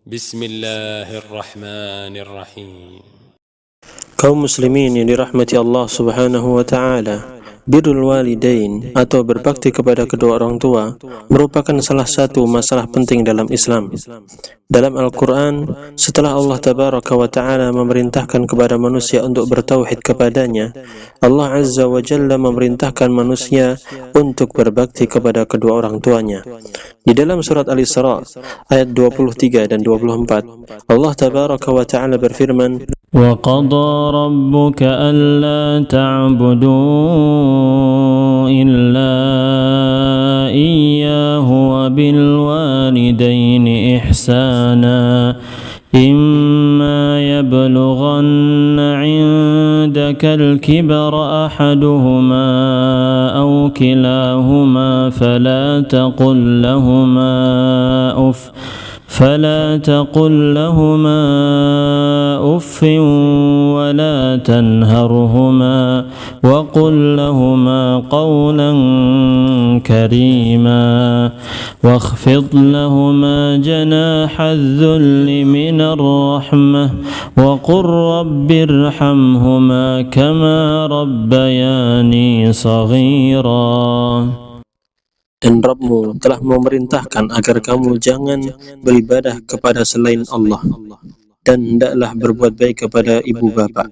Bismillahirrahmanirrahim. Kaum muslimin yang dirahmati Allah Subhanahu wa taala, birrul walidain atau berbakti kepada kedua orang tua merupakan salah satu masalah penting dalam Islam. Dalam Al-Qur'an, setelah Allah Tabaraka wa taala memerintahkan kepada manusia untuk bertauhid kepadanya, Allah Azza wa Jalla memerintahkan manusia untuk berbakti kepada kedua orang tuanya. Di dalam surat Al-Isra ayat 23 dan 24, Allah Tabaraka wa taala berfirman, وَقَضَى رَبُّكَ أَلَّا تَعْبُدُوا إِلَّا إِيَّاهُ وَبِالْوَالِدَيْنِ إِحْسَانًا إِمَّا يَبْلُغَنَّ عِندَكَ الْكِبَرَ أَحَدُهُمَا أَوْ كِلَاهُمَا فلا تقل لهما أف ولا تنهرهما وقل لهما قولا كريما واخفض لهما جناح الذل من الرحمة وقل رب ارحمهما كما ربياني صغيرا. Dan Rabbmu telah memerintahkan agar kamu jangan beribadah kepada selain Allah, dan hendaklah berbuat baik kepada ibu bapa.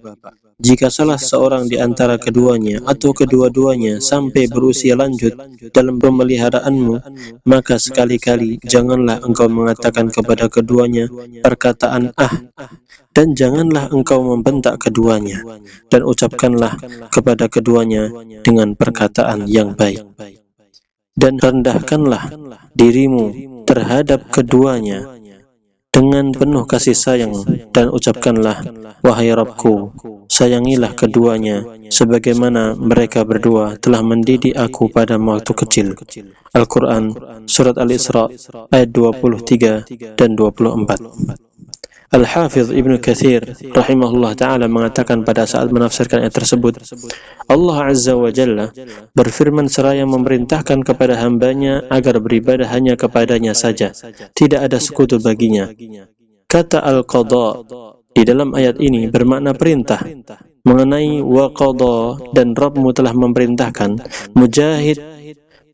Jika salah seorang di antara keduanya atau kedua-duanya sampai berusia lanjut dalam pemeliharaanmu, maka sekali-kali janganlah engkau mengatakan kepada keduanya perkataan dan janganlah engkau membentak keduanya, dan ucapkanlah kepada keduanya dengan perkataan yang baik. Dan rendahkanlah dirimu terhadap keduanya dengan penuh kasih sayang, dan ucapkanlah, wahai Rabbku, sayangilah keduanya sebagaimana mereka berdua telah mendidik aku pada waktu kecil. Al-Quran surat Al-Isra ayat 23 dan 24. Al-Hafidh Ibnu Katsir rahimahullah ta'ala mengatakan pada saat menafsirkan ayat tersebut, Allah Azza wa Jalla berfirman seraya memerintahkan kepada hambanya agar beribadah hanya kepadanya saja, tidak ada sekutu baginya. Kata al-qadha di dalam ayat ini bermakna perintah. Mengenai wa qadha dan Rabbmu telah memerintahkan, Mujahid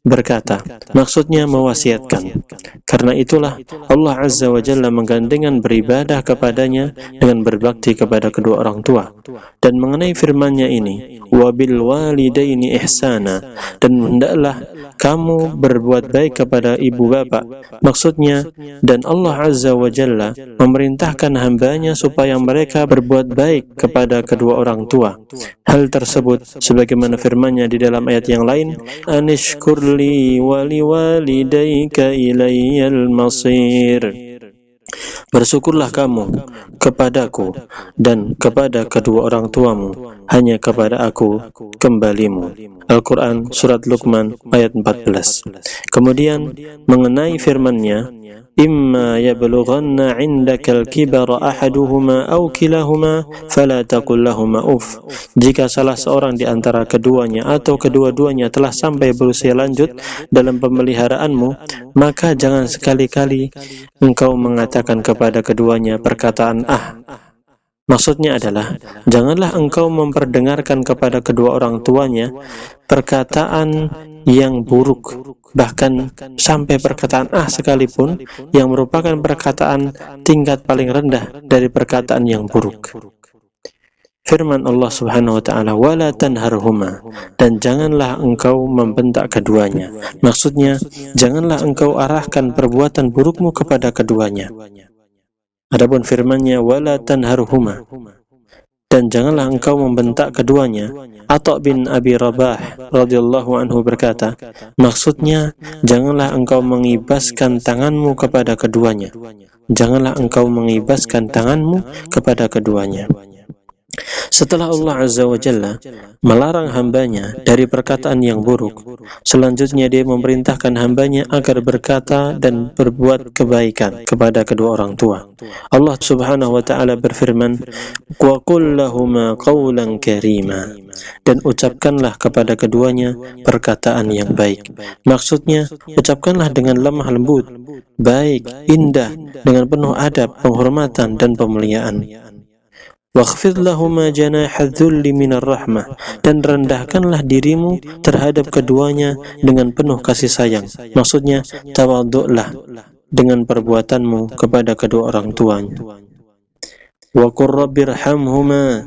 berkata, maksudnya mewasiatkan. Karena itulah Allah Azza wa Jalla menggandengkan beribadah kepadanya dengan berbakti kepada kedua orang tua. Dan mengenai firman-Nya ini, wabil walidaini ihsana, dan hendaklah kamu berbuat baik kepada ibu bapa. Maksudnya, dan Allah Azza wa Jalla memerintahkan hambanya supaya mereka berbuat baik kepada kedua orang tua. Hal tersebut sebagaimana firman-Nya di dalam ayat yang lain, anishkurli wali walidayka ilayyal masir. Bersyukurlah kamu kepadaku dan kepada kedua orang tuamu, hanya kepada aku kembalimu. Al-Quran surat Luqman ayat 14. Kemudian mengenai firman-Nya, imma yablughanna 'indakal kibara ahaduhuma aw kilahuma fala taqul lahumā uff. Jika salah seorang di antara keduanya atau kedua-duanya telah sampai berusia lanjut dalam pemeliharaanmu, maka jangan sekali-kali engkau mengatakan kepada keduanya perkataan Maksudnya adalah, janganlah engkau memperdengarkan kepada kedua orang tuanya perkataan yang buruk, bahkan sampai perkataan sekalipun yang merupakan perkataan tingkat paling rendah dari perkataan yang buruk. Firman Allah Subhanahu wa taala, wala tanharhuma, dan janganlah engkau membentak keduanya. Maksudnya, janganlah engkau arahkan perbuatan burukmu kepada keduanya. Adapun firman-Nya wala tanharhuma, dan janganlah engkau membentak keduanya. Atha bin Abi Rabah radhiyallahu anhu berkata, maksudnya janganlah engkau mengibaskan tanganmu kepada keduanya. Janganlah engkau mengibaskan tanganmu kepada keduanya. Setelah Allah Azza wa Jalla melarang hambanya dari perkataan yang buruk, selanjutnya dia memerintahkan hambanya agar berkata dan berbuat kebaikan kepada kedua orang tua. Allah Subhanahu wa Ta'ala berfirman, "Wa qul lahuma qawlan karima," dan ucapkanlah kepada keduanya perkataan yang baik. Maksudnya, ucapkanlah dengan lemah lembut, baik, indah, dengan penuh adab, penghormatan dan pemuliaan. Wakhfid lahuma janaha dzulli minar rahmah, dan rendahkanlah dirimu terhadap keduanya dengan penuh kasih sayang. Maksudnya, tawadhu'lah dengan perbuatanmu kepada kedua orang tuanya. Wa qur rabbirhamhuma,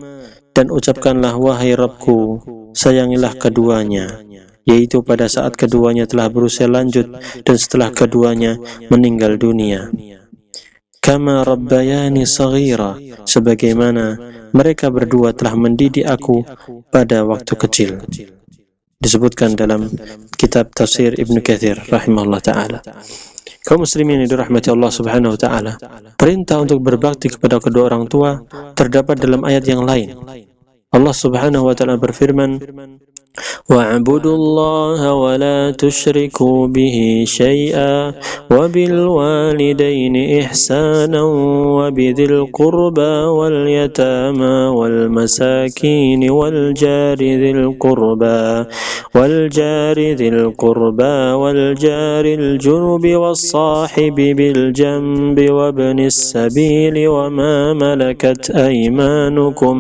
dan ucapkanlah, wahai Rabbku, sayangilah keduanya, yaitu pada saat keduanya telah berusia lanjut dan setelah keduanya meninggal dunia. Kama rabbayani saghira, sebagaimana mereka berdua telah mendidik aku pada waktu kecil. Disebutkan dalam kitab tafsir Ibnu Katsir rahimahullah ta'ala. Kaum muslimin yang dirahmati Allah Subhanahu wa ta'ala, perintah untuk berbakti kepada kedua orang tua terdapat dalam ayat yang lain. Allah Subhanahu wa ta'ala berfirman, وَاعْبُدُوا اللَّهَ وَلَا تُشْرِكُوا بِهِ شَيْئًا وَبِالْوَالِدَيْنِ إِحْسَانًا وَبِذِي الْقُرْبَى وَالْيَتَامَى وَالْمَسَاكِينِ وَالْجَارِ ذِي الْقُرْبَى وَالْجَارِ الْجُنُبِ وَالصَّاحِبِ بِالْجَنبِ وَابْنِ السَّبِيلِ وَمَا مَلَكَتْ أَيْمَانُكُمْ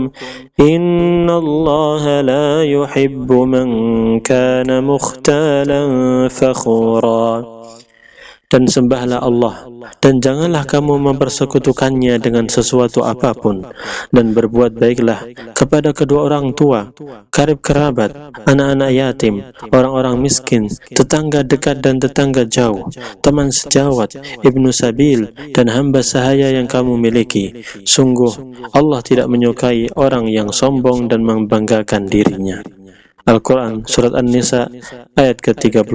إِنَّ اللَّهَ لَا يُحِبُّ مَنْ كَانَ مُخْتَالًا فَخُورًا. Dan sembahlah Allah, dan janganlah kamu mempersekutukannya dengan sesuatu apapun, dan berbuat baiklah kepada kedua orang tua, karib kerabat, anak-anak yatim, orang-orang miskin, tetangga dekat dan tetangga jauh, teman sejawat, ibnu sabil, dan hamba sahaya yang kamu miliki. Sungguh Allah tidak menyukai orang yang sombong dan membanggakan dirinya. Al-Quran Surat An-Nisa ayat ke-36.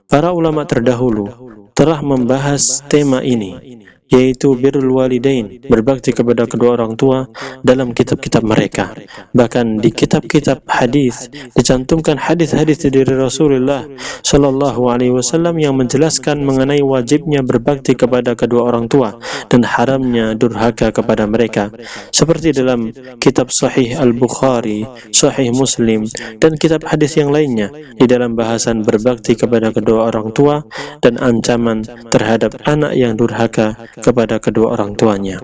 Para ulama terdahulu telah membahas tema ini, yaitu birrul walidain, berbakti kepada kedua orang tua, dalam kitab-kitab mereka. Bahkan di kitab-kitab hadis dicantumkan hadis-hadis dari Rasulullah Shallallahu Alaihi Wasallam yang menjelaskan mengenai wajibnya berbakti kepada kedua orang tua dan haramnya durhaka kepada mereka, seperti dalam kitab Sahih Al-Bukhari, Sahih Muslim, dan kitab hadis yang lainnya di dalam bahasan berbakti kepada kedua orang tua dan ancaman terhadap anak yang durhaka kepada kedua orang tuanya.